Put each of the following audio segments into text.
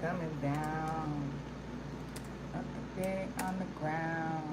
coming down. Up the bed on the ground.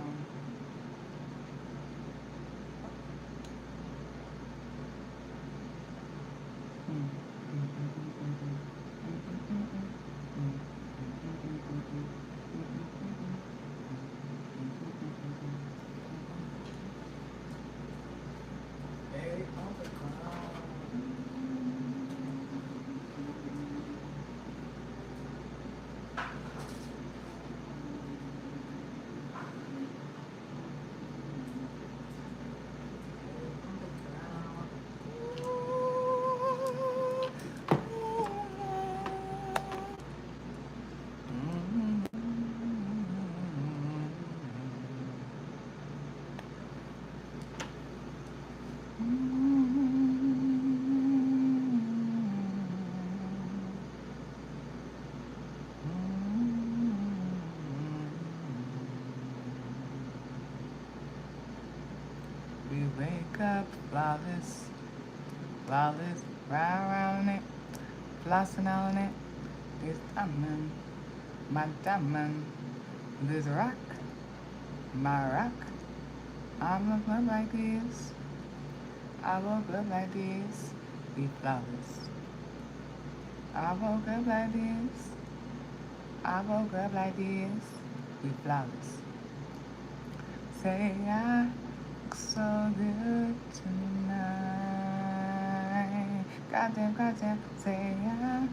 We wake up flawless, flawless, round it, flossing on it. This diamond, my diamond, this rock, my rock. I woke up like this, I woke up like this, we flawless. I woke up like this, I woke up like this, we flawless. Say I look so good tonight. Goddamn, goddamn, say I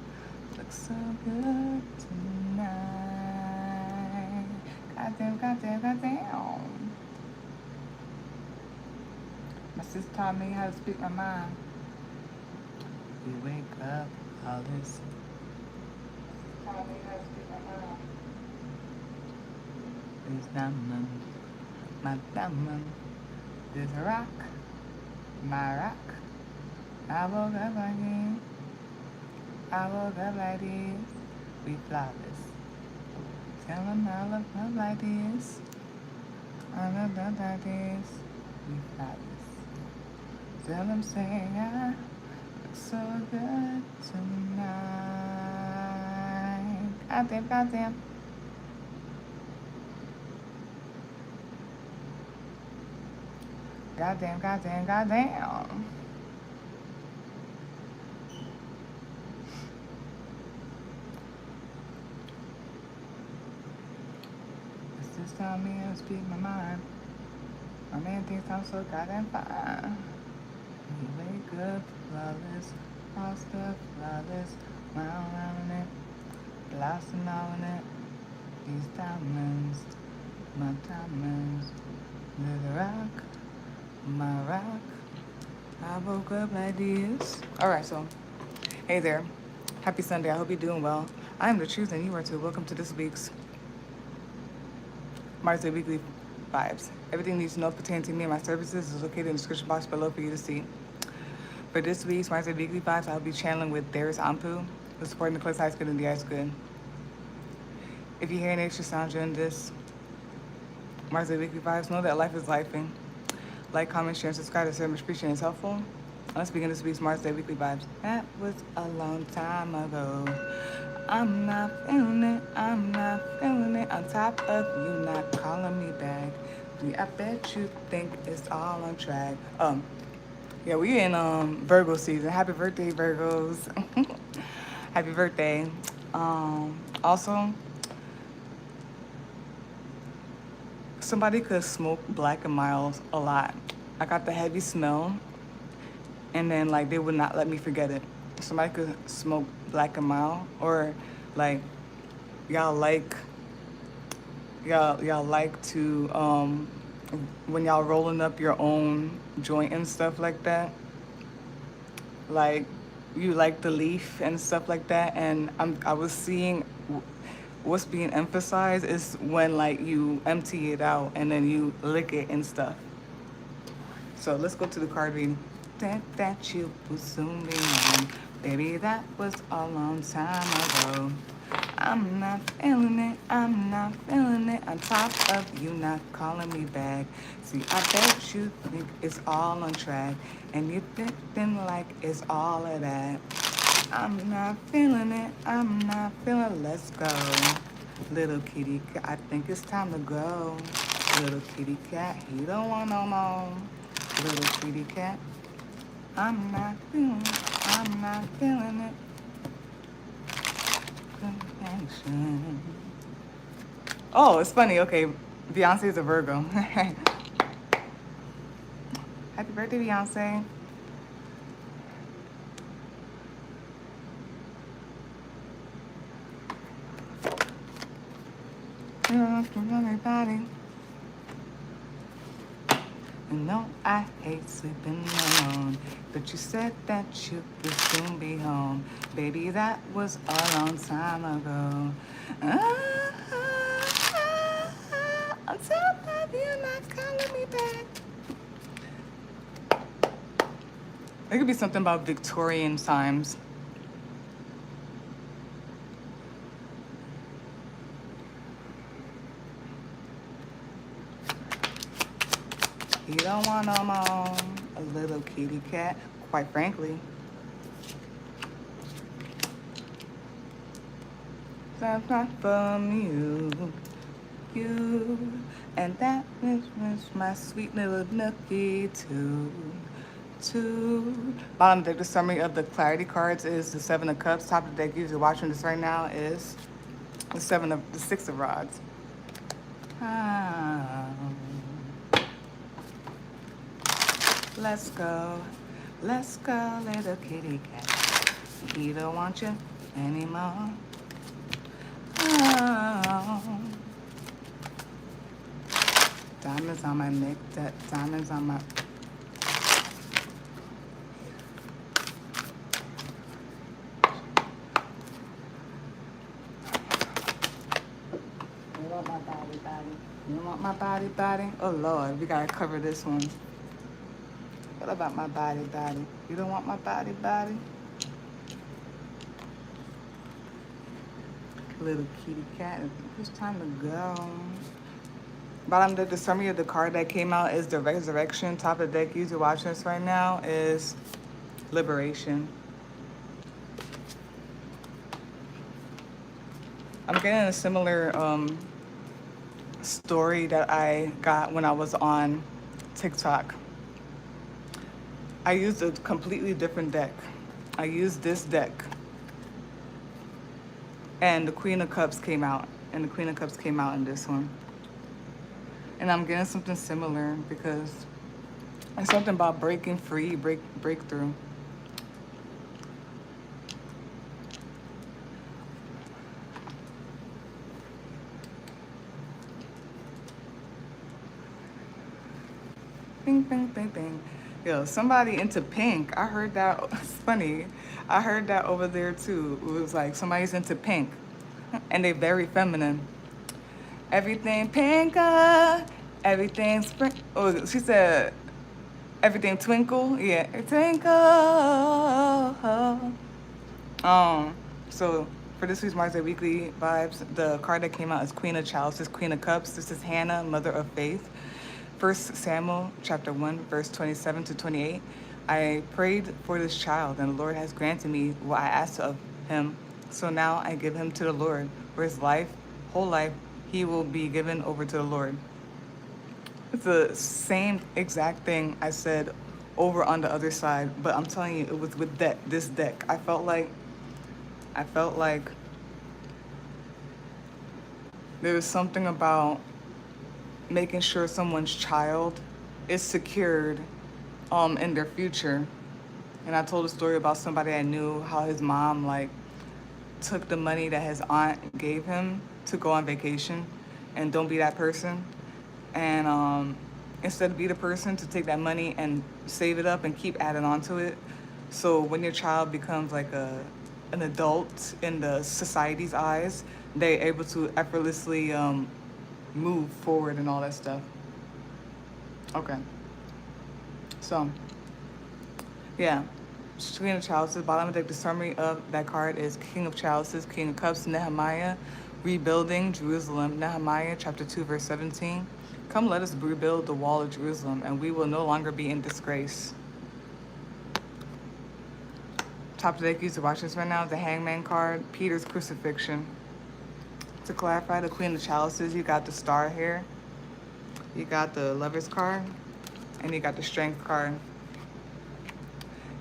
look so good tonight. Goddamn, goddamn, goddamn. My sister taught me how to speak my mind. We wake up all this. Taught me how to speak my mind. This diamond, my diamond. This rock, my rock. I woke up like this. I woke up like this. We flawless. Tell them I look up like this. I look up like this. We flawless. Tell them say I look so good tonight. Goddamn, goddamn. Goddamn, goddamn, goddamn. It's just telling me how to speak my mind. My man thinks I'm so goddamn fine. We wake up flawless, all stuff flawless, round it, blasting on it. These diamonds, my diamonds, the rock, my rock. I woke up like this. All right, so hey there, happy Sunday. I hope you're doing well. I am the truth, and you are too. Welcome to this week's Mars Day Weekly Vibes. Everything you need to know pertaining to me and my services is located in the description box below for you to see. For this week's Mars Day Weekly Vibes, I'll be channeling with Darius Ampu, who's supporting the Cliffs High School and the Ice Good. If you hear any extra sound during this Mars Day Weekly Vibes, know that life is lifing. Like, comment, share, and subscribe to serve much appreciated and is helpful. Let's begin this week's Mars Day Weekly Vibes. That was a long time ago. I'm not feeling it, I'm not feeling it. On top of you not calling me back. I bet you think it's all on track. Yeah, we in Virgo season. Happy birthday, Virgos. Happy birthday. Also, somebody could smoke Black and Miles a lot. I got the heavy smell, and then like they would not let me forget it. Somebody could smoke Black and Mild, or like y'all like to when y'all rolling up your own joint and stuff like that. Like you like the leaf and stuff like that, and I was seeing what's being emphasized is when like you empty it out and then you lick it and stuff. So let's go to the card reading. That you will soon be mine. Baby, that was a long time ago. I'm not feeling it, I'm not feeling it. On top of you not calling me back. See, I bet you think it's all on track, and you think like it's all of that. I'm not feeling it. I'm not feeling. Let's go. Little kitty cat, I think it's time to go. Little kitty cat, he don't want no more. Little kitty cat, I'm not feeling it. I'm not feeling it. Connection. Oh, it's funny. Okay, Beyonce is a Virgo. Happy birthday, Beyonce. You don't have to run everybody. You know I hate sleeping alone, but you said that you would soon be home. Baby, that was a long time ago. I'm so happy you're not calling me back. It could be something about Victorian times. You don't want no more. A little kitty cat, quite frankly. That's not from you. And that is my sweet little nookie too. Bottom deck, the summary of the clarity cards is the 7 of Cups. Top of the deck, usually watching this right now, is the 6 of Rods. Let's go, little kitty cat. He don't want you anymore. Diamonds on my neck, diamonds on my... You want my body? You want my body? Oh Lord, we gotta cover this one. What about my body? You don't want my body? Little kitty cat, it's time to go. Bottom deck, the summary of the card that came out is the Resurrection. Top of the deck, usually watching this right now, is Liberation. I'm getting a similar story that I got when I was on TikTok. I used a completely different deck. I used this deck. And the Queen of Cups came out. And the Queen of Cups came out in this one. And I'm getting something similar because it's something about breaking free, breakthrough. Bing, bing, bing, bing. Yo, somebody into pink. I heard that. It's funny. I heard that over there too. It was like somebody's into pink. And they're very feminine. Everything pink, everything spring. Oh, she said everything twinkle. Yeah, twinkle. So for this week's Mars Day Weekly vibes, the card that came out is Queen of Chalices, Queen of Cups. This is Hannah, Mother of Faith. 1 Samuel chapter 1, verse 27 to 28. I prayed for this child, and the Lord has granted me what I asked of him. So now I give him to the Lord. For his life, whole life, he will be given over to the Lord. It's the same exact thing I said over on the other side, but I'm telling you, it was with this deck. I felt like there was something about making sure someone's child is secured in their future. And I told a story about somebody I knew, how his mom like took the money that his aunt gave him to go on vacation. And don't be that person. And instead be the person to take that money and save it up and keep adding on to it. So when your child becomes like an adult in the society's eyes, they're able to effortlessly move forward and all that stuff. Okay. So, yeah. Queen of Chalices, bottom of the deck, the summary of that card is King of Chalices, King of Cups, Nehemiah, rebuilding Jerusalem. Nehemiah chapter 2, verse 17. Come, let us rebuild the wall of Jerusalem, and we will no longer be in disgrace. Top of the deck used to watch this right now. The Hangman card, Peter's crucifixion. To clarify, the Queen of Chalices, you got the Star here. You got the Lover's card. And you got the Strength card.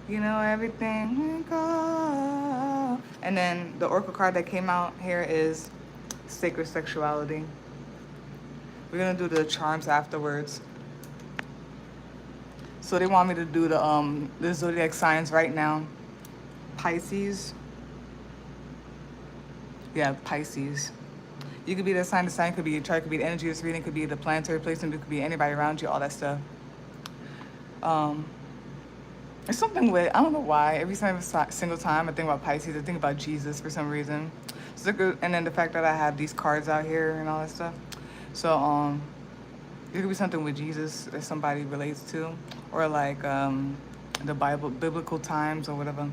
You know everything. Go. And then the Oracle card that came out here is Sacred Sexuality. We're gonna do the charms afterwards. So they want me to do the zodiac signs right now. Pisces. Yeah, Pisces. You could be the sign. The sign could be your chart, could be the energy of this reading, could be the planetary placement, it could be anybody around you, all that stuff. There's something with, I don't know why, every single time I think about Pisces, I think about Jesus for some reason. So good, and then the fact that I have these cards out here and all that stuff. So it could be something with Jesus that somebody relates to, or like the biblical times or whatever.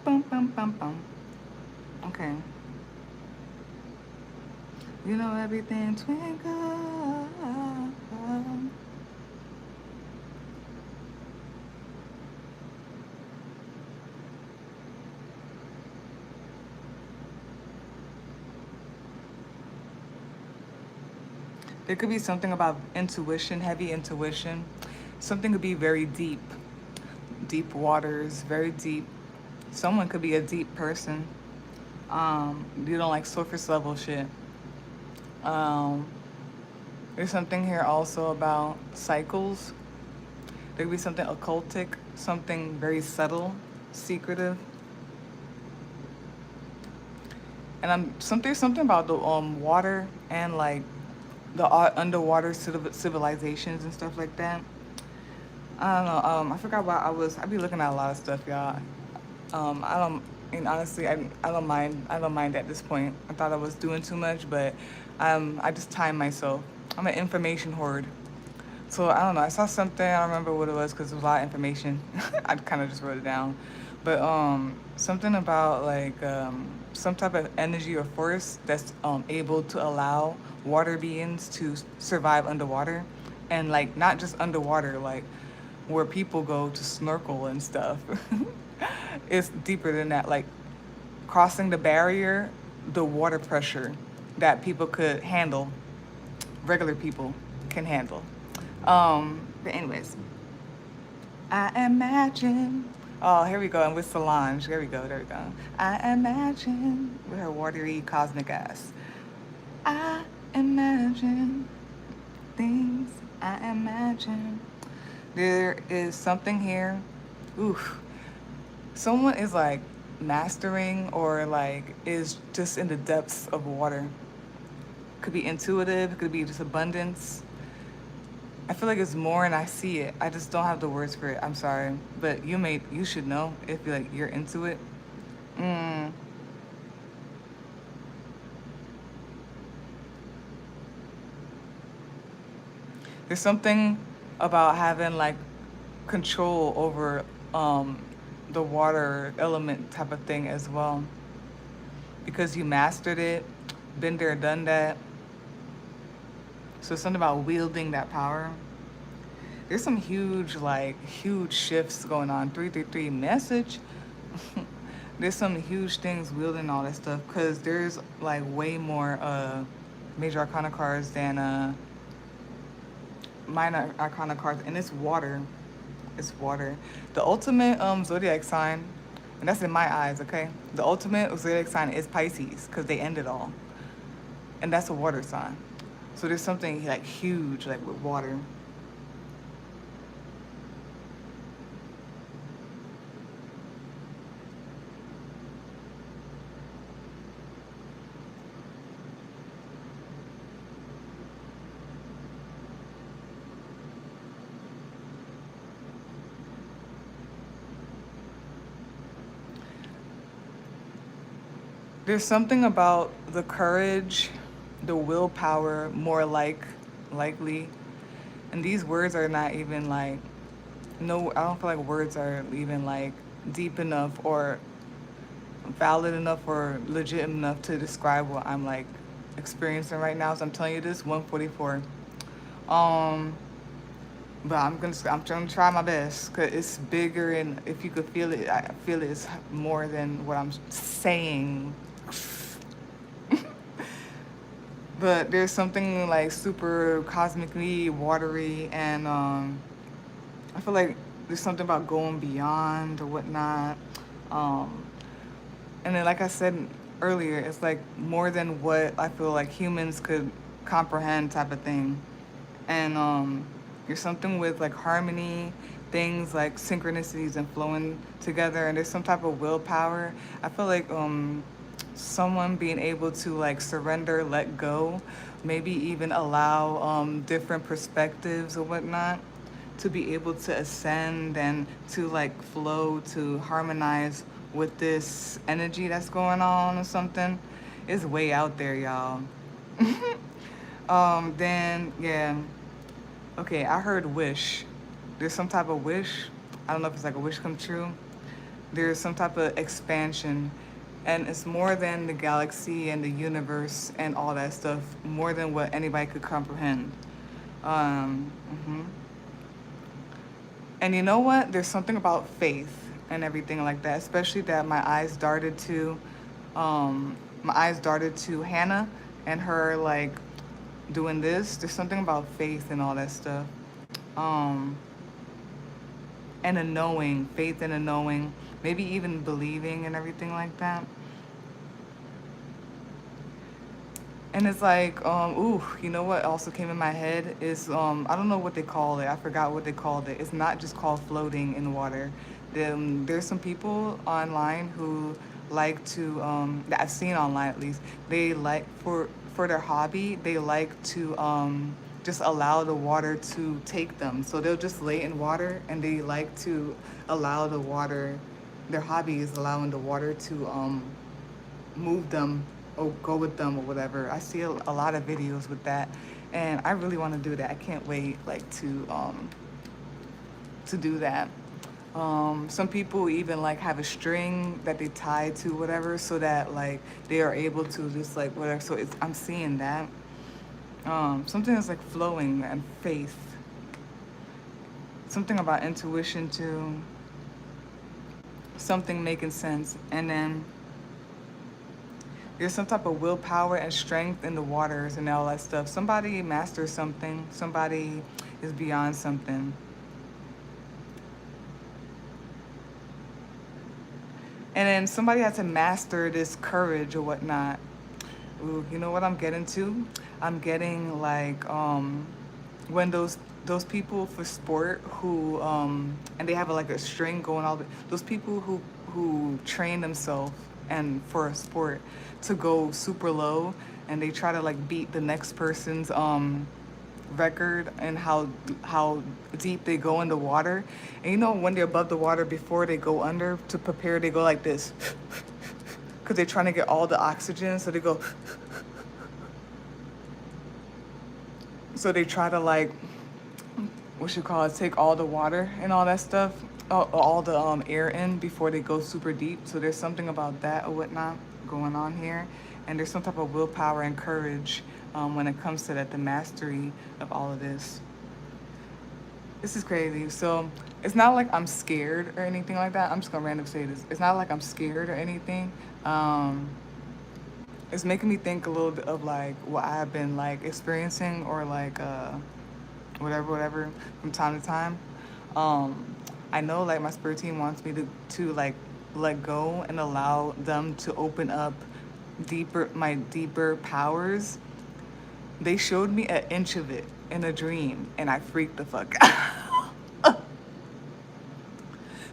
Bum, bum, bum, bum. Okay. You know everything, twinkle. There could be something about intuition, heavy intuition. Something could be very deep. Deep waters, very deep. Someone could be a deep person. You don't like surface level shit. There's something here also about cycles. There could be something occultic, something very subtle, secretive. And something about the water and like the underwater civilizations and stuff like that. I don't know. I forgot what I be looking at a lot of stuff, y'all. Honestly, I don't mind. I don't mind at this point. I thought I was doing too much, but I just time myself. I'm an information hoard. So I don't know. I saw something. I don't remember what it was because it was a lot of information. I kind of just wrote it down. But something about like some type of energy or force that's able to allow water beings to survive underwater, and like not just underwater, like where people go to snorkel and stuff. It's deeper than that, like crossing the barrier, the water pressure that people could handle, regular people can handle. But anyways, I imagine. Oh, here we go. And with Solange, there we go. I imagine with her watery cosmic ass. I imagine things. I imagine. There is something here. Oof. Someone is like mastering or like is just in the depths of water. Could be intuitive, could be just abundance. I feel like it's more and I see it. I just don't have the words for it. I'm sorry. But you should know if you're into it. There's something about having like control over the water element type of thing as well. Because you mastered it, been there, done that. So it's something about wielding that power. There's some huge shifts going on. 333 message. There's some huge things wielding all that stuff because there's like way more major arcana cards than minor arcana cards, and it's water. It's water. The ultimate zodiac sign, and that's in my eyes, okay? The ultimate zodiac sign is Pisces because they end it all, and that's a water sign. So there's something like huge, like with water. There's something about the courage, the willpower, more likely. And these words are not even like, no, I don't feel like words are even like deep enough or valid enough or legit enough to describe what I'm like experiencing right now. So I'm telling you this, 144. But I'm trying to try my best because it's bigger, and if you could feel it, I feel it's more than what I'm saying. But there's something like super cosmically watery, and I feel like there's something about going beyond or whatnot. Um, and then, like I said earlier, it's like more than what I feel like humans could comprehend, type of thing. And there's something with like harmony, things like synchronicities and flowing together, and there's some type of willpower. I feel like someone being able to like surrender, let go, maybe even allow different perspectives or whatnot to be able to ascend and to like flow, to harmonize with this energy that's going on or something. It's way out there, y'all. Then yeah. Okay, I heard wish. There's some type of wish. I don't know if it's like a wish come true. There's some type of expansion, and it's more than the galaxy and the universe and all that stuff, more than what anybody could comprehend. Mhm. And you know what? There's something about faith and everything like that, especially that my eyes darted to Hannah and her like doing this. There's something about faith and all that stuff. Um, and a knowing, faith and a knowing, maybe even believing and everything like that. And it's like, ooh, you know what also came in my head is, I don't know what they call it. I forgot what they called it. It's not just called floating in water. There's some people online who like to, that I've seen online at least, they like, for their hobby, they like to just allow the water to take them. So they'll just lay in water, and they like to allow the water, their hobby is allowing the water to move them or go with them or whatever. I see a lot of videos with that, and I really want to do that. I can't wait like to do that. Some people even like have a string that they tie to whatever, so that like they are able to just like whatever. So I'm seeing that. Something that's like flowing and faith. Something about intuition too. Something making sense, and then there's some type of willpower and strength in the waters and all that stuff. Somebody masters something. Somebody is beyond something. And then somebody had to master this courage or whatnot. Ooh, you know what I'm getting to? I'm getting like when those people for sport who and they have like a string going all the, those people who train themselves and for a sport to go super low, and they try to like beat the next person's record and how deep they go in the water. And you know when they're above the water, before they go under to prepare, they go like this because they're trying to get all the oxygen, so they go. So they try to like, what you call it, take all the water and all that stuff, all the air in before they go super deep. So there's something about that or whatnot going on here. And there's some type of willpower and courage when it comes to that, the mastery of all of this. This is crazy. So it's not like I'm scared or anything like that. I'm just gonna random say this. It's not like I'm scared or anything. It's making me think a little bit of like what I've been like experiencing, or like whatever from time to time. I know like my spirit team wants me to like let go and allow them to open up my deeper powers. They showed me an inch of it in a dream, and I freaked the fuck out.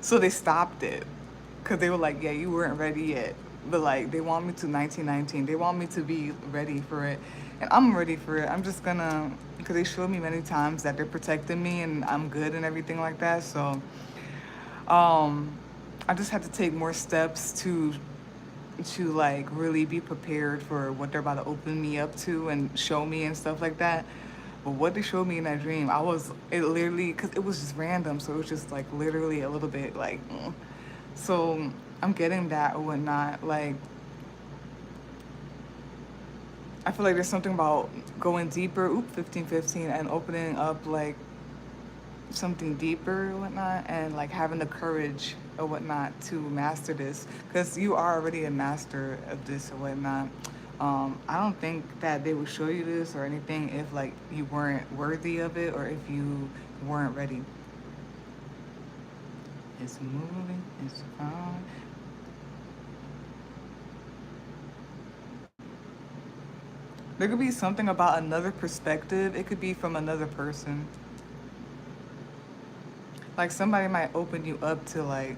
So they stopped it because they were like, yeah, you weren't ready yet. But like they want me to 1919. They want me to be ready for it. And I'm ready for it. I'm just gonna, because they showed me many times that they're protecting me and I'm good and everything like that. So I just had to take more steps to like really be prepared for what they're about to open me up to and show me and stuff like that. But what they showed me in that dream, it literally, because it was just random, so it was just like literally a little bit like, so I'm getting that or whatnot. Like, I feel like there's something about going deeper, 1515, and opening up like something deeper or whatnot, and like having the courage or whatnot to master this, because you are already a master of this or whatnot. I don't think that they would show you this or anything if like you weren't worthy of it or if you weren't ready. It's moving, it's fine. There could be something about another perspective. It could be from another person. Like somebody might open you up to like,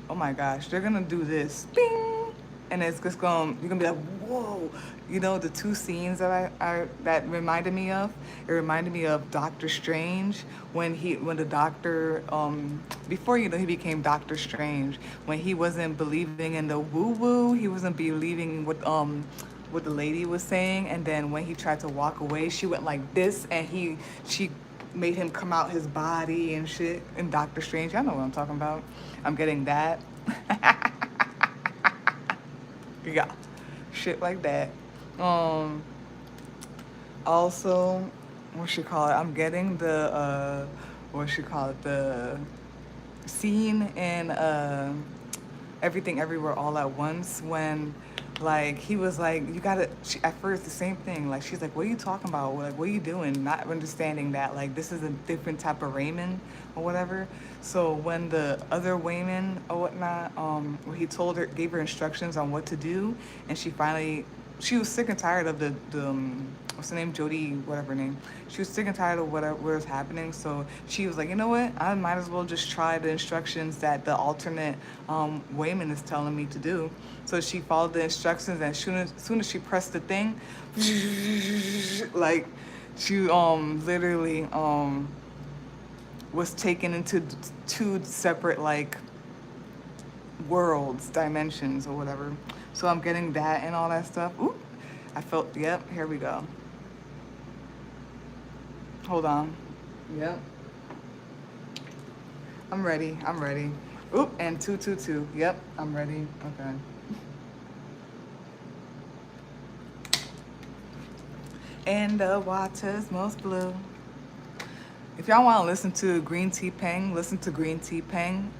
oh my gosh, they're gonna do this, bing, and it's just going. You're gonna be like, whoa. You know the two scenes that that reminded me of. It reminded me of Doctor Strange when the doctor before he became Doctor Strange, when he wasn't believing in the woo woo, he wasn't believing what the lady was saying, and then when he tried to walk away, she went like this, and she made him come out his body and shit in Doctor Strange. I know what I'm talking about. I'm getting that. Yeah, shit like that. Also, what she call it? I'm getting the what she call it? The scene in Everything Everywhere All at Once, when like he was like, you gotta at first the same thing, like she's like, what are you talking about, like what are you doing, not understanding that like this is a different type of Raymond or whatever. So when the other Wayman or whatnot, where he told her, gave her instructions on what to do, and she was sick and tired of the what's the name, Jody, whatever her name. She was sick and tired of what was happening. So she was like, you know what? I might as well just try the instructions that the alternate Wayman is telling me to do. So she followed the instructions, and soon as she pressed the thing, like she literally was taken into two separate like worlds, dimensions or whatever. So I'm getting that and all that stuff. Ooh, I felt, yep, here we go. Hold on. Yep. I'm ready. Oop, and 222. Yep, I'm ready. Okay. And the water's most blue. If y'all want to listen to Green Tea Peng, listen to Green Tea Peng,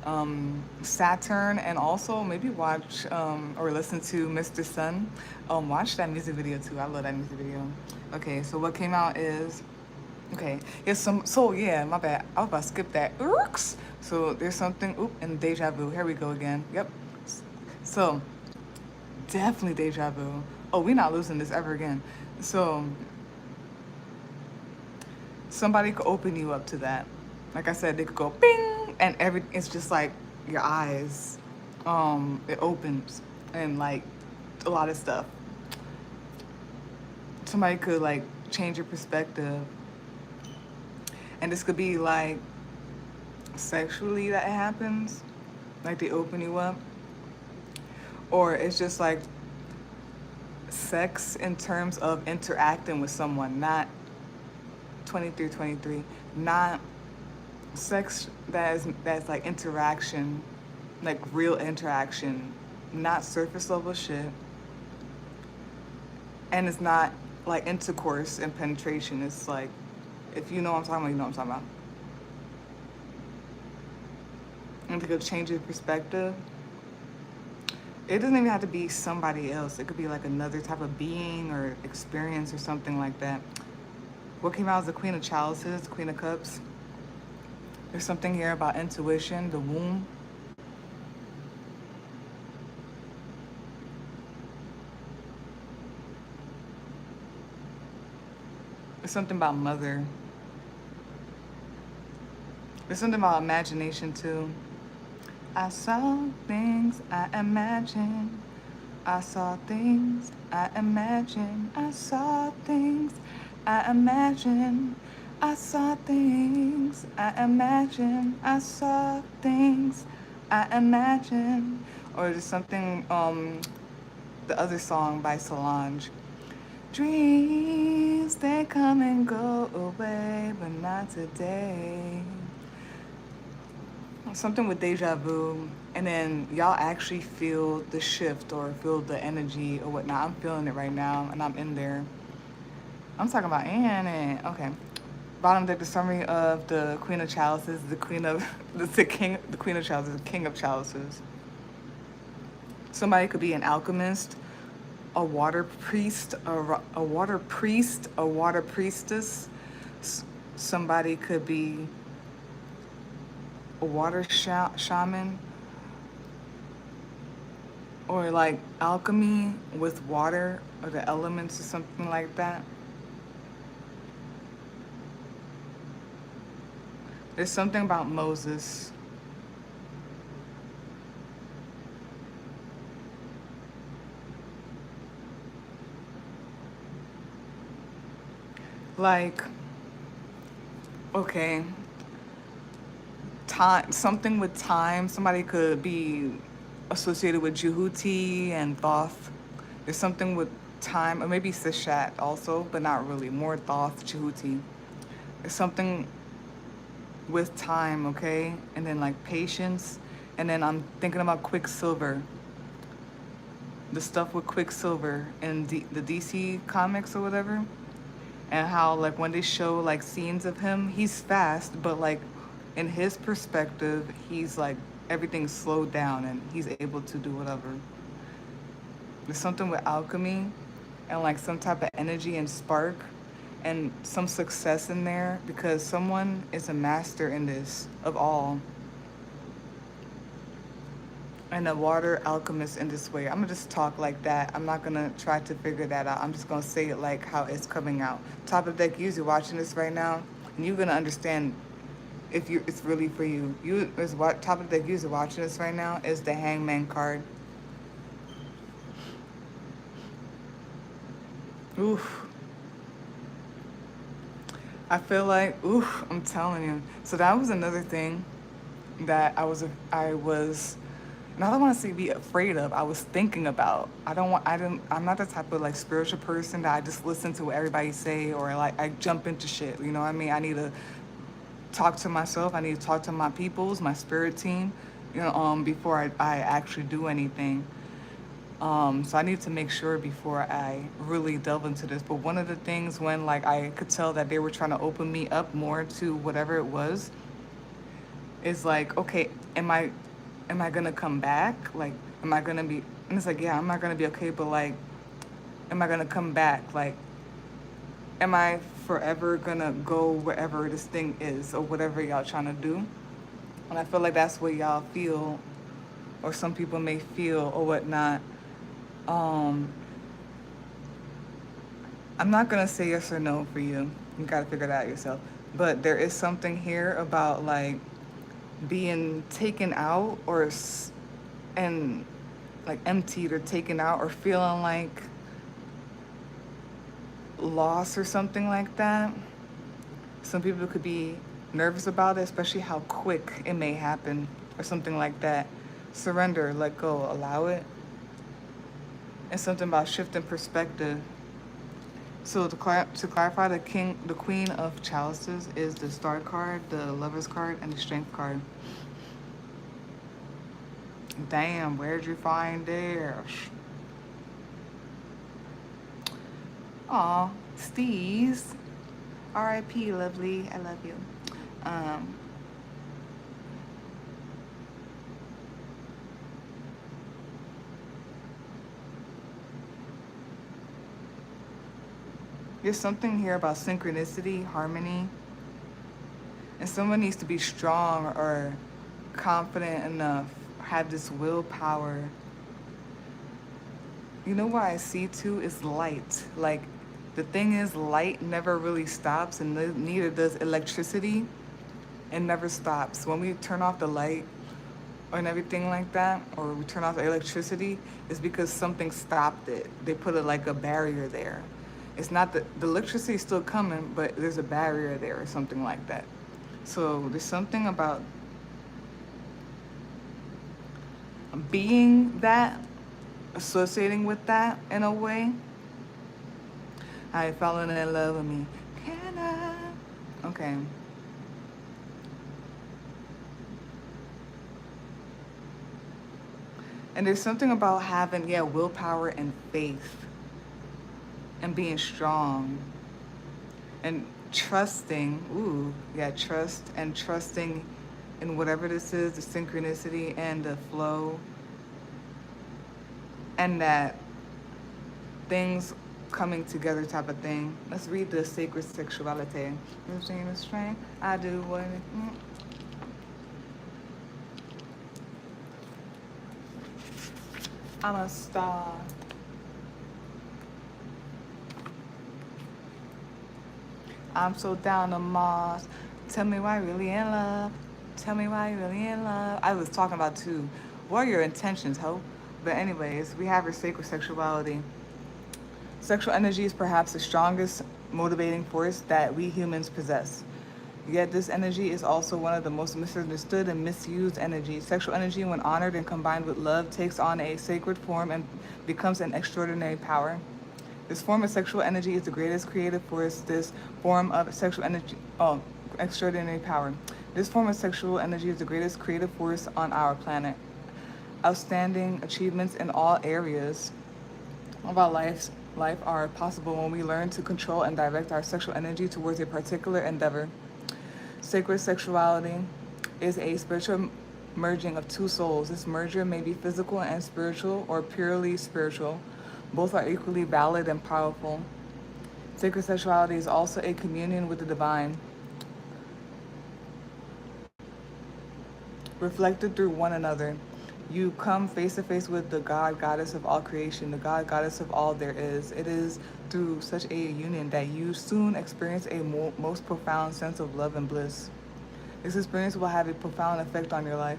Saturn, and also maybe watch or listen to Mr. Sun. Watch that music video too. I love that music video. Okay, so what came out is, okay, yeah, my bad. I was about to skip that. Oops. So there's something, and Deja Vu. Here we go again. Yep. So definitely Deja Vu. Oh, we're not losing this ever again. So somebody could open you up to that. Like I said, they could go bing, and it's just like your eyes, it opens, and like a lot of stuff. Somebody could like change your perspective, and this could be like sexually that it happens, like they open you up, or it's just like sex in terms of interacting with someone, not 23, not sex that's like interaction, like real interaction, not surface level shit, and it's not like intercourse and penetration. It's like, if you know what I'm talking about, you know what I'm talking about. And to go change your perspective, it doesn't even have to be somebody else. It could be like another type of being or experience or something like that. What came out is the Queen of Chalices, the Queen of Cups. There's something here about intuition, the womb. There's something about mother. There's something about imagination too. I saw things I imagined. I saw things I imagined. I saw things I imagined. I saw things I imagined. I saw things I imagined. Or just something, the other song by Solange. Dreams, they come and go away, but not today. Something with Deja Vu, and then y'all actually feel the shift or feel the energy or whatnot. I'm feeling it right now, and I'm in there. I'm talking about Annie. Okay. bottom deck, the summary of the Queen of Chalices, the Queen of the Queen of Chalices, the King of Chalices. Somebody could be an alchemist, a water priest, a water priest, a water priestess. Somebody could be a water shaman, or like alchemy with water or the elements or something like that. There's something about Moses. Like, okay, time, something with time. Somebody could be associated with Jehuti and Thoth. There's something with time, or maybe Sishat also, but not really. More Thoth, Jehuti. There's something with time, okay? And then like patience. And then I'm thinking about Quicksilver. The stuff with Quicksilver in the DC comics or whatever. And how like when they show like scenes of him, he's fast, but like in his perspective, he's like everything's slowed down and he's able to do whatever. There's something with alchemy and like some type of energy and spark and some success in there because someone is a master in this of all. And a water alchemist in this way. I'm gonna just talk like that. I'm not gonna try to figure that out. I'm just gonna say it like how it's coming out. Top of deck user watching this right now, and you're gonna understand if it's really for you. You is what top of deck user watching this right now is the Hangman card. Oof. I feel like I'm telling you. So that was another thing that I was and I don't want to say be afraid of. I was thinking about. I'm not the type of like spiritual person that I just listen to what everybody say or like I jump into shit. You know what I mean? I need to talk to myself. I need to talk to my peoples, my spirit team, before I actually do anything. So I need to make sure before I really delve into this. But one of the things when like I could tell that they were trying to open me up more to whatever it was, is like, okay, am I gonna come back? Like, am I gonna be? And it's like, yeah, I'm not gonna be okay, but like, am I gonna come back? Like, am I forever gonna go wherever this thing is or whatever y'all trying to do? And I feel like that's what y'all feel, or some people may feel or whatnot. I'm not gonna say yes or no for you. You gotta figure that out yourself. But there is something here about like being taken out and like emptied or taken out or feeling like loss or something like that. Some people could be nervous about it, especially how quick it may happen or something like that. Surrender, let go, allow it. And something about shifting perspective. So to clarify, the Queen of Chalices is the Star card, the Lover's card, and the Strength card. Damn, where'd you find there? Aw, Steez. R.I.P. lovely, I love you. There's something here about synchronicity, harmony, and someone needs to be strong or confident enough, have this willpower. You know what I see too is light. Like, the thing is, light never really stops, and neither does electricity. It never stops. When we turn off the light and everything like that, or we turn off the electricity, it's because something stopped it. They put like a barrier there. It's not the electricity is still coming, but there's a barrier there or something like that. So there's something about being that, associating with that in a way. I fallen in love with me. Can I? Okay. And there's something about having, willpower and faith and being strong. And trusting, ooh, yeah, trust and trusting in whatever this is, the synchronicity and the flow, and that things coming together type of thing. Let's read the sacred sexuality. You know what I'm saying? The strength, I do what I'm a star. I'm so down to Mars. Tell me why you really in love. Tell me why you really in love. I was talking about too. What are your intentions, ho? But anyways, we have your sacred sexuality. Sexual energy is perhaps the strongest motivating force that we humans possess. Yet this energy is also one of the most misunderstood and misused energies. Sexual energy, when honored and combined with love, takes on a sacred form and becomes an extraordinary power. This form of sexual energy is the greatest creative force. This form of sexual energy, extraordinary power. This form of sexual energy is the greatest creative force on our planet. Outstanding achievements in all areas of our life are possible when we learn to control and direct our sexual energy towards a particular endeavor. Sacred sexuality is a spiritual merging of two souls. This merger may be physical and spiritual or purely spiritual. Both are equally valid and powerful. Sacred sexuality is also a communion with the divine, reflected through one another. You come face to face with the God, goddess of all creation, the God, goddess of all there is. It is through such a union that you soon experience a most profound sense of love and bliss. This experience will have a profound effect on your life.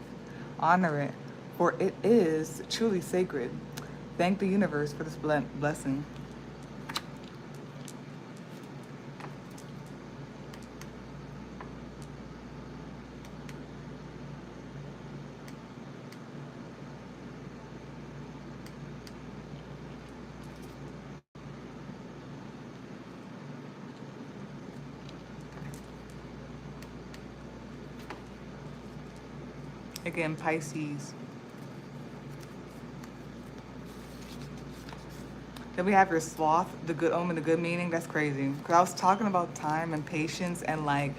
Honor it, for it is truly sacred. Thank the universe for this blessing. Again, Pisces. Then we have your sloth, the good omen, the good meaning. That's crazy. Because I was talking about time and patience and like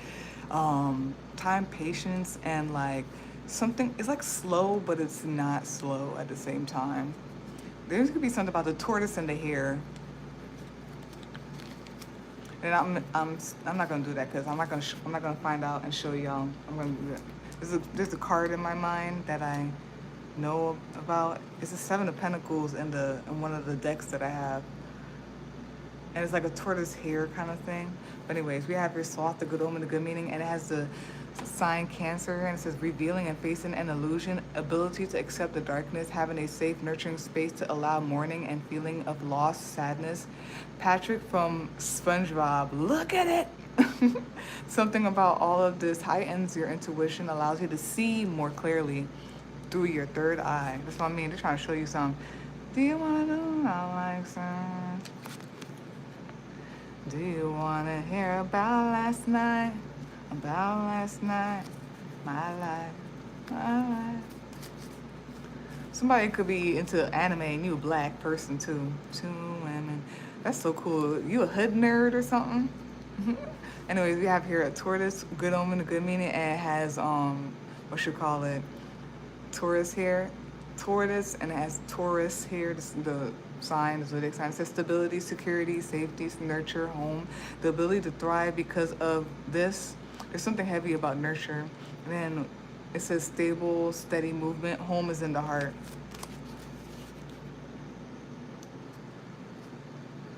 time, patience, and like something. It's like slow, but it's not slow at the same time. There's gonna be something about the tortoise and the hare. And I'm not gonna do that because I'm not gonna find out and show y'all. I'm gonna do that. There's a card in my mind that I know about. It's the Seven of Pentacles in one of the decks that I have, and it's like a tortoise hare kind of thing. But anyways, we have your sloth, the good omen, the good meaning, and it has the sign Cancer, and it says revealing and facing an illusion, ability to accept the darkness, having a safe, nurturing space to allow mourning and feeling of loss, sadness. Patrick from SpongeBob, look at it. Something about all of this heightens your intuition, allows you to see more clearly through your third eye. That's what I mean. They're trying to show you something. Do you want to know I like some? Do you want to hear about last night? About last night? My life. My life. Somebody could be into anime and you a black person too. Two women. That's so cool. You a hood nerd or something? Anyways, we have here a tortoise, good omen, a good meaning, and it has what you call it, Taurus here, tortoise, and it has Taurus here. This is the sign, the zodiac sign. It says stability, security, safety, nurture, home, the ability to thrive because of this. There's something heavy about nurture, and then it says stable, steady movement. Home is in the heart.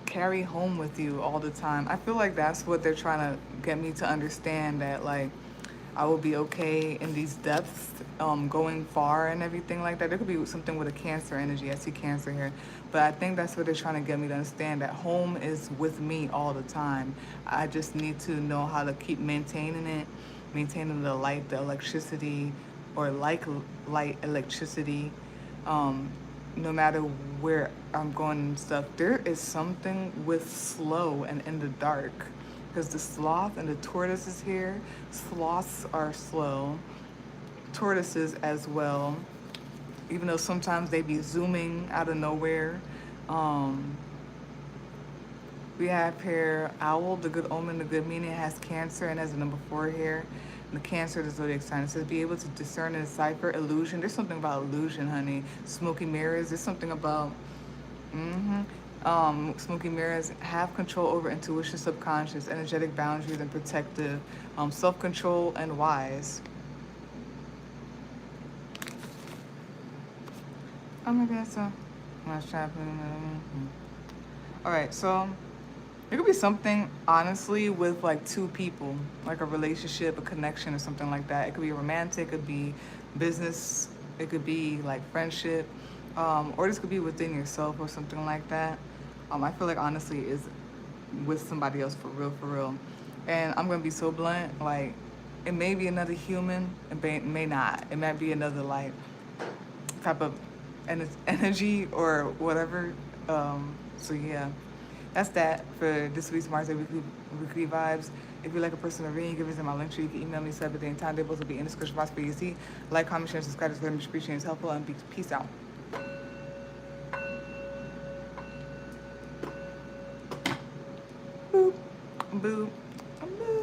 Carry home with you all the time. I feel like that's what they're trying to get me to understand, that like I will be okay in these depths, going far and everything like that. There could be something with a Cancer energy. I see Cancer here. But I think that's what they're trying to get me to understand, that home is with me all the time. I just need to know how to keep maintaining it, maintaining the light, the electricity, or like light electricity. No matter where I'm going and stuff, there is something with slow and in the dark, because the sloth and the tortoise is here. Sloths are slow, tortoises as well, even though sometimes they be zooming out of nowhere. We have here Owl, the good omen, the good meaning. It has Cancer and has the number 4 here. And the Cancer, the zodiac sign. It says be able to discern and decipher illusion. There's something about illusion, honey. Smoky mirrors. There's something about smoky mirrors. Have control over intuition, subconscious, energetic boundaries, and protective. Self-control and wise. Oh my God, so all right, so it could be something honestly with like two people, like a relationship, a connection, or something like that. It could be romantic, it could be business, it could be like friendship, or this could be within yourself or something like that. I feel like honestly is with somebody else for real. And I'm gonna be so blunt, like it may be another human, it may not. It might be another like type of energy or whatever. So yeah, that's that for this week's Mars Day weekly vibes. If you like a personal reading, you can visit my link tree. You can email me separate and time. They both will be in the description box for you to see. Like, comment, share, and subscribe. It's very much appreciated. It's helpful, and peace out. Boop, boop, boop.